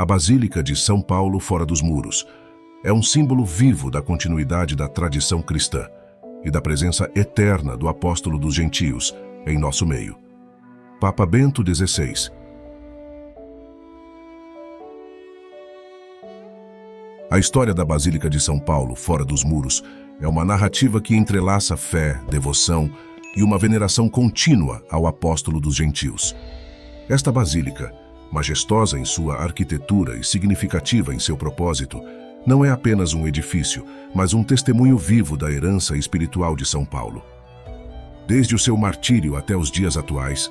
A Basílica de São Paulo fora dos muros é um símbolo vivo da continuidade da tradição cristã e da presença eterna do apóstolo dos gentios em nosso meio. Papa Bento XVI. A história da Basílica de São Paulo fora dos muros é uma narrativa que entrelaça fé, devoção e uma veneração contínua ao apóstolo dos gentios. Esta basílica, majestosa em sua arquitetura e significativa em seu propósito, não é apenas um edifício, mas um testemunho vivo da herança espiritual de São Paulo. Desde o seu martírio até os dias atuais,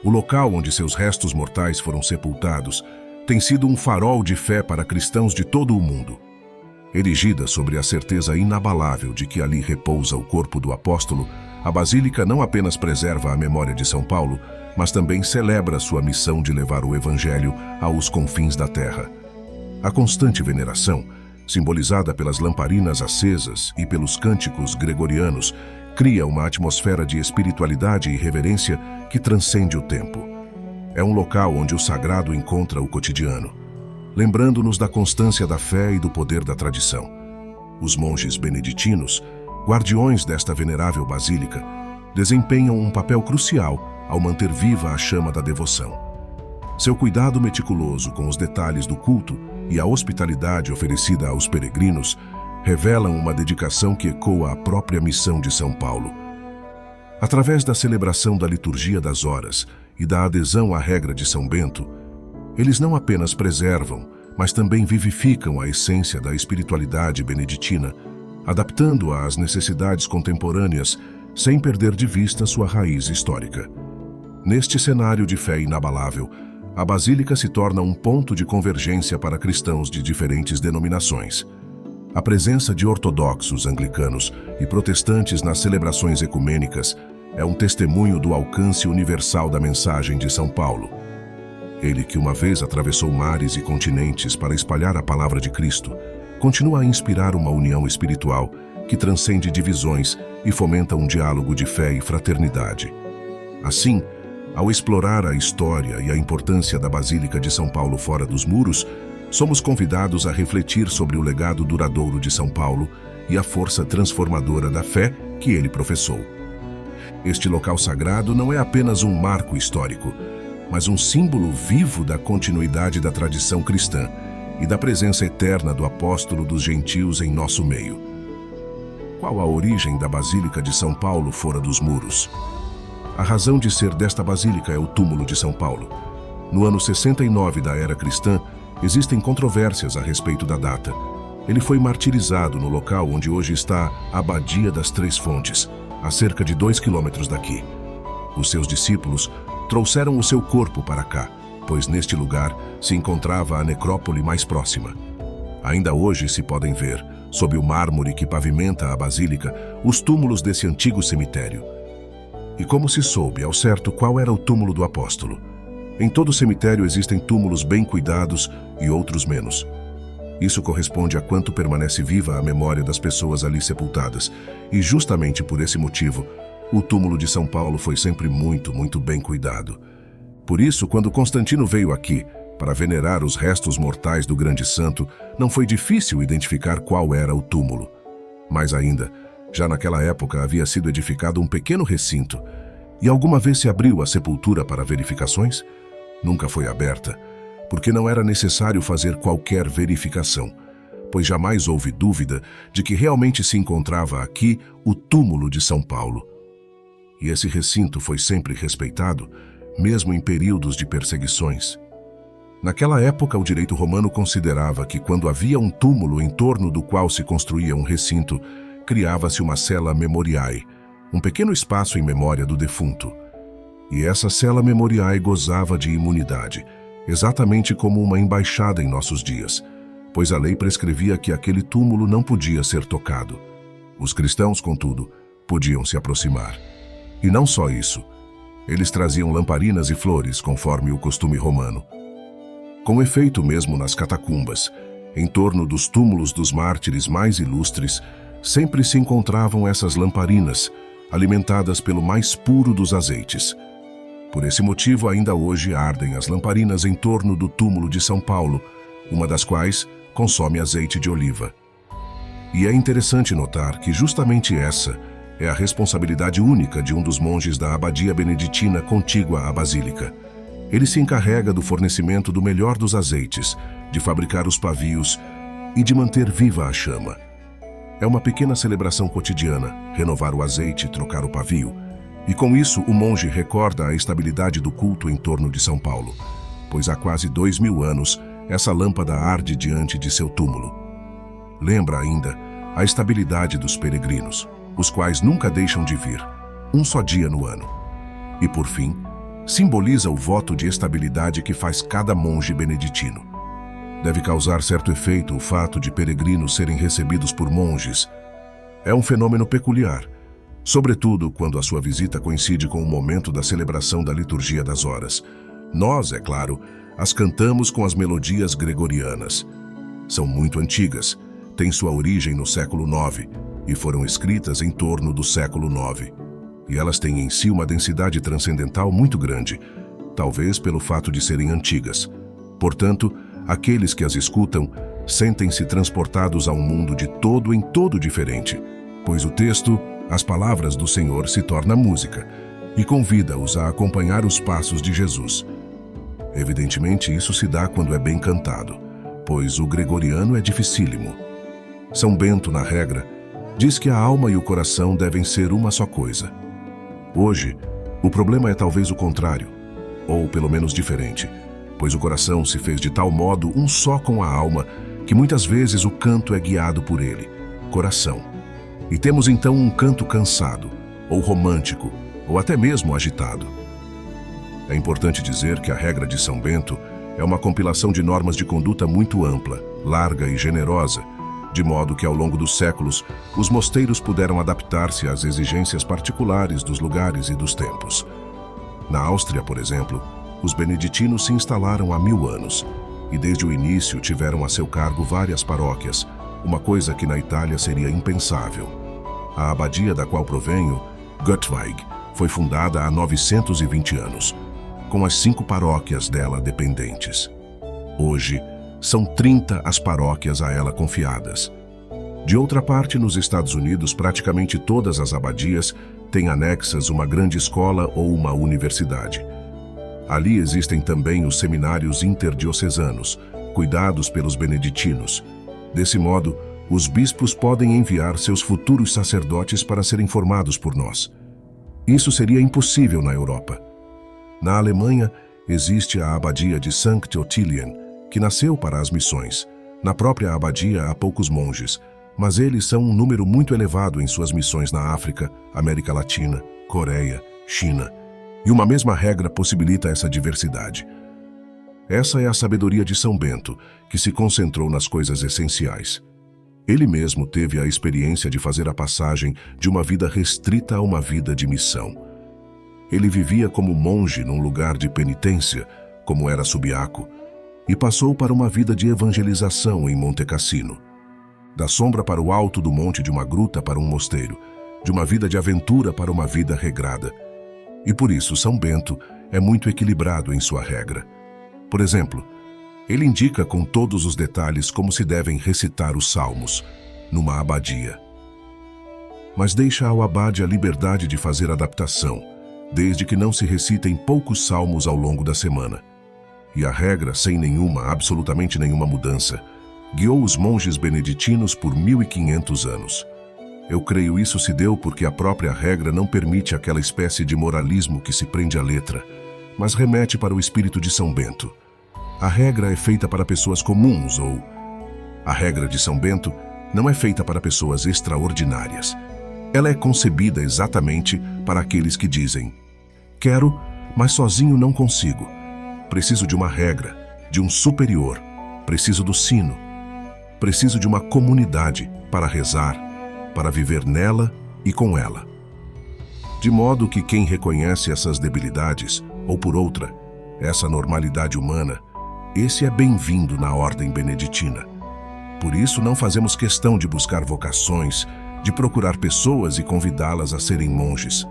o local onde seus restos mortais foram sepultados tem sido um farol de fé para cristãos de todo o mundo. Erigida sobre a certeza inabalável de que ali repousa o corpo do apóstolo, a Basílica não apenas preserva a memória de São Paulo, mas também celebra sua missão de levar o Evangelho aos confins da terra. A constante veneração, simbolizada pelas lamparinas acesas e pelos cânticos gregorianos, cria uma atmosfera de espiritualidade e reverência que transcende o tempo. É um local onde o sagrado encontra o cotidiano, lembrando-nos da constância da fé e do poder da tradição. Os monges beneditinos, guardiões desta venerável basílica, desempenham um papel crucial ao manter viva a chama da devoção. Seu cuidado meticuloso com os detalhes do culto e a hospitalidade oferecida aos peregrinos revelam uma dedicação que ecoa a própria missão de São Paulo. Através da celebração da liturgia das horas e da adesão à regra de São Bento, eles não apenas preservam, mas também vivificam a essência da espiritualidade beneditina, adaptando-a às necessidades contemporâneas, sem perder de vista sua raiz histórica. Neste cenário de fé inabalável, a Basílica se torna um ponto de convergência para cristãos de diferentes denominações. A presença de ortodoxos, anglicanos e protestantes nas celebrações ecumênicas é um testemunho do alcance universal da mensagem de São Paulo. Ele que uma vez atravessou mares e continentes para espalhar a palavra de Cristo, continua a inspirar uma união espiritual que transcende divisões e fomenta um diálogo de fé e fraternidade. Assim, ao explorar a história e a importância da Basílica de São Paulo fora dos muros, somos convidados a refletir sobre o legado duradouro de São Paulo e a força transformadora da fé que ele professou. Este local sagrado não é apenas um marco histórico, mas um símbolo vivo da continuidade da tradição cristã e da presença eterna do apóstolo dos gentios em nosso meio. Qual a origem da Basílica de São Paulo fora dos muros? A razão de ser desta basílica é o túmulo de São Paulo. No ano 69 da era cristã, existem controvérsias a respeito da data. Ele foi martirizado no local onde hoje está a Abadia das Três Fontes, a cerca de 2 quilômetros daqui. Os seus discípulos trouxeram o seu corpo para cá, pois neste lugar se encontrava a necrópole mais próxima. Ainda hoje se podem ver, sob o mármore que pavimenta a basílica, os túmulos desse antigo cemitério. E como se soube ao certo qual era o túmulo do apóstolo? Em todo cemitério existem túmulos bem cuidados e outros menos. Isso corresponde a quanto permanece viva a memória das pessoas ali sepultadas, e justamente por esse motivo, o túmulo de São Paulo foi sempre muito bem cuidado. Por isso, quando Constantino veio aqui para venerar os restos mortais do grande santo, não foi difícil identificar qual era o túmulo. Mais ainda, já naquela época havia sido edificado um pequeno recinto. E alguma vez se abriu a sepultura para verificações? Nunca foi aberta, porque não era necessário fazer qualquer verificação, pois jamais houve dúvida de que realmente se encontrava aqui o túmulo de São Paulo. E esse recinto foi sempre respeitado, mesmo em períodos de perseguições. Naquela época, o direito romano considerava que quando havia um túmulo em torno do qual se construía um recinto, criava-se uma cella memoriae, um pequeno espaço em memória do defunto. E essa cella memoriae gozava de imunidade, exatamente como uma embaixada em nossos dias, pois a lei prescrevia que aquele túmulo não podia ser tocado. Os cristãos, contudo, podiam se aproximar. E não só isso, eles traziam lamparinas e flores, conforme o costume romano. Com efeito, mesmo nas catacumbas, em torno dos túmulos dos mártires mais ilustres, sempre se encontravam essas lamparinas, alimentadas pelo mais puro dos azeites. Por esse motivo, ainda hoje ardem as lamparinas em torno do túmulo de São Paulo, uma das quais consome azeite de oliva. E é interessante notar que justamente essa é a responsabilidade única de um dos monges da abadia beneditina contígua à basílica. Ele se encarrega do fornecimento do melhor dos azeites, de fabricar os pavios e de manter viva a chama. É uma pequena celebração cotidiana, renovar o azeite e trocar o pavio. E com isso, o monge recorda a estabilidade do culto em torno de São Paulo, pois há quase 2000 anos, essa lâmpada arde diante de seu túmulo. Lembra ainda a estabilidade dos peregrinos, os quais nunca deixam de vir, um só dia no ano. E, por fim, simboliza o voto de estabilidade que faz cada monge beneditino. Deve causar certo efeito o fato de peregrinos serem recebidos por monges. É um fenômeno peculiar, sobretudo quando a sua visita coincide com o momento da celebração da liturgia das horas. Nós, é claro, as cantamos com as melodias gregorianas. São muito antigas, têm sua origem no século IX e foram escritas em torno do século IX. E elas têm em si uma densidade transcendental muito grande, talvez pelo fato de serem antigas. Portanto, aqueles que as escutam sentem-se transportados a um mundo de todo em todo diferente, pois o texto, as palavras do Senhor, se torna música e convida-os a acompanhar os passos de Jesus. Evidentemente, isso se dá quando é bem cantado, pois o gregoriano é dificílimo. São Bento, na regra, diz que a alma e o coração devem ser uma só coisa. Hoje, o problema é talvez o contrário, ou pelo menos diferente, pois o coração se fez de tal modo um só com a alma que muitas vezes o canto é guiado por ele, coração. E temos então um canto cansado, ou romântico, ou até mesmo agitado. É importante dizer que a regra de São Bento é uma compilação de normas de conduta muito ampla, larga e generosa, de modo que ao longo dos séculos os mosteiros puderam adaptar-se às exigências particulares dos lugares e dos tempos. Na Áustria, por exemplo, os beneditinos se instalaram há 1000 anos e desde o início tiveram a seu cargo várias paróquias, uma coisa que na Itália seria impensável. A abadia da qual provenho, Göttweig, foi fundada há 920 anos, com as 5 paróquias dela dependentes. Hoje, são 30 as paróquias a ela confiadas. De outra parte, nos Estados Unidos, praticamente todas as abadias têm anexas uma grande escola ou uma universidade. Ali existem também os seminários interdiocesanos, cuidados pelos beneditinos. Desse modo, os bispos podem enviar seus futuros sacerdotes para serem formados por nós. Isso seria impossível na Europa. Na Alemanha, existe a abadia de Sankt Ottilien, que nasceu para as missões. Na própria abadia há poucos monges, mas eles são um número muito elevado em suas missões na África, América Latina, Coreia, China. E uma mesma regra possibilita essa diversidade. Essa é a sabedoria de São Bento, que se concentrou nas coisas essenciais. Ele mesmo teve a experiência de fazer a passagem de uma vida restrita a uma vida de missão. Ele vivia como monge num lugar de penitência, como era Subiaco, e passou para uma vida de evangelização em Monte Cassino. Da sombra para o alto do monte de uma gruta para um mosteiro, de uma vida de aventura para uma vida regrada. E por isso São Bento é muito equilibrado em sua regra. Por exemplo, ele indica com todos os detalhes como se devem recitar os salmos, numa abadia. Mas deixa ao abade a liberdade de fazer adaptação, desde que não se recitem poucos salmos ao longo da semana. E a regra, sem absolutamente nenhuma mudança, guiou os monges beneditinos por 1500 anos. Eu creio isso se deu porque a própria regra não permite aquela espécie de moralismo que se prende à letra, mas remete para o espírito de São Bento. A regra é feita para pessoas comuns ou... A regra de São Bento não é feita para pessoas extraordinárias. Ela é concebida exatamente para aqueles que dizem: quero, mas sozinho não consigo. Preciso de uma regra, de um superior. Preciso do sino. Preciso de uma comunidade para rezar, para viver nela e com ela. De modo que quem reconhece essas debilidades, ou por outra, essa normalidade humana, esse é bem-vindo na ordem beneditina. Por isso não fazemos questão de buscar vocações, de procurar pessoas e convidá-las a serem monges.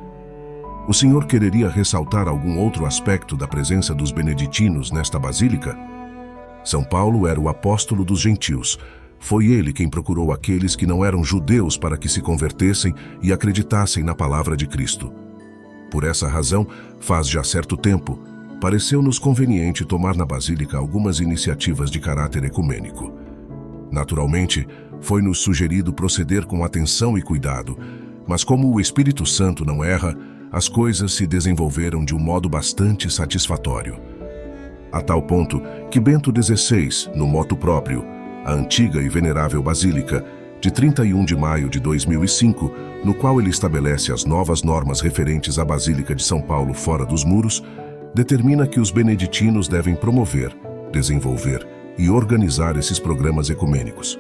O senhor quereria ressaltar algum outro aspecto da presença dos beneditinos nesta basílica? São Paulo era o apóstolo dos gentios. Foi ele quem procurou aqueles que não eram judeus para que se convertessem e acreditassem na palavra de Cristo. Por essa razão, faz já certo tempo, pareceu-nos conveniente tomar na Basílica algumas iniciativas de caráter ecumênico. Naturalmente, foi-nos sugerido proceder com atenção e cuidado, mas como o Espírito Santo não erra, as coisas se desenvolveram de um modo bastante satisfatório. A tal ponto que Bento XVI, no motu próprio, a antiga e venerável Basílica, de 31 de maio de 2005, no qual ele estabelece as novas normas referentes à Basílica de São Paulo fora dos muros, determina que os beneditinos devem promover, desenvolver e organizar esses programas ecumênicos.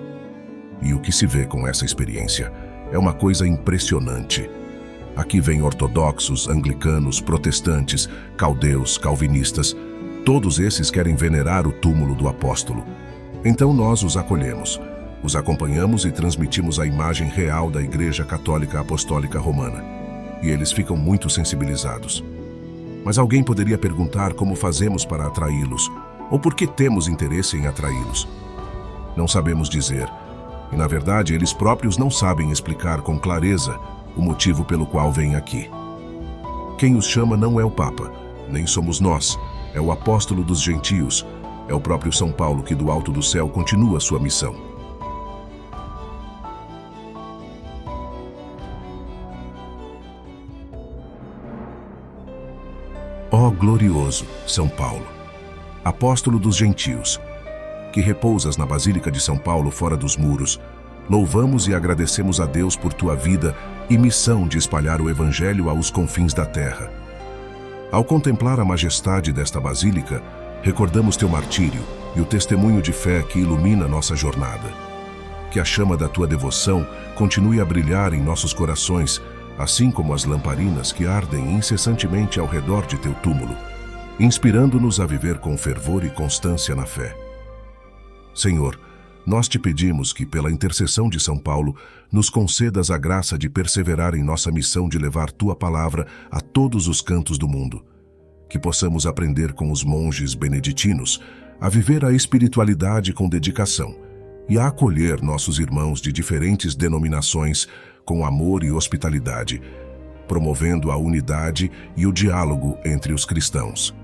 E o que se vê com essa experiência é uma coisa impressionante. Aqui vêm ortodoxos, anglicanos, protestantes, caldeus, calvinistas. Todos esses querem venerar o túmulo do apóstolo. Então nós os acolhemos, os acompanhamos e transmitimos a imagem real da Igreja Católica Apostólica Romana. E eles ficam muito sensibilizados. Mas alguém poderia perguntar como fazemos para atraí-los, ou por que temos interesse em atraí-los. Não sabemos dizer, e na verdade eles próprios não sabem explicar com clareza o motivo pelo qual vêm aqui. Quem os chama não é o Papa, nem somos nós, é o apóstolo dos gentios, é o próprio São Paulo que do alto do céu continua sua missão. Ó glorioso São Paulo, apóstolo dos gentios, que repousas na Basílica de São Paulo fora dos muros, louvamos e agradecemos a Deus por tua vida e missão de espalhar o Evangelho aos confins da terra. Ao contemplar a majestade desta Basílica, recordamos teu martírio e o testemunho de fé que ilumina nossa jornada. Que a chama da tua devoção continue a brilhar em nossos corações, assim como as lamparinas que ardem incessantemente ao redor de teu túmulo, inspirando-nos a viver com fervor e constância na fé. Senhor, nós te pedimos que, pela intercessão de São Paulo, nos concedas a graça de perseverar em nossa missão de levar tua palavra a todos os cantos do mundo. Que possamos aprender com os monges beneditinos a viver a espiritualidade com dedicação e a acolher nossos irmãos de diferentes denominações com amor e hospitalidade, promovendo a unidade e o diálogo entre os cristãos.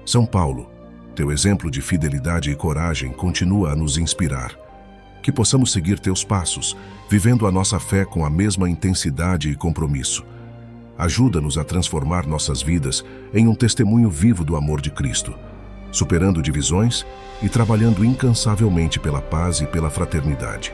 São Paulo, teu exemplo de fidelidade e coragem continua a nos inspirar. Que possamos seguir teus passos, vivendo a nossa fé com a mesma intensidade e compromisso. Ajuda-nos a transformar nossas vidas em um testemunho vivo do amor de Cristo, superando divisões e trabalhando incansavelmente pela paz e pela fraternidade.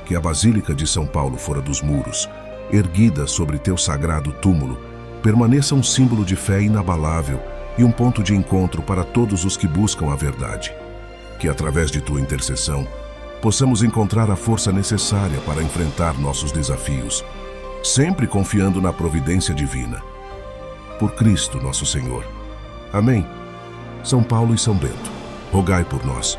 Que a Basílica de São Paulo fora dos muros, erguida sobre teu sagrado túmulo, permaneça um símbolo de fé inabalável e um ponto de encontro para todos os que buscam a verdade. Que, através de tua intercessão, possamos encontrar a força necessária para enfrentar nossos desafios, sempre confiando na providência divina. Por Cristo, nosso Senhor. Amém. São Paulo e São Bento, rogai por nós.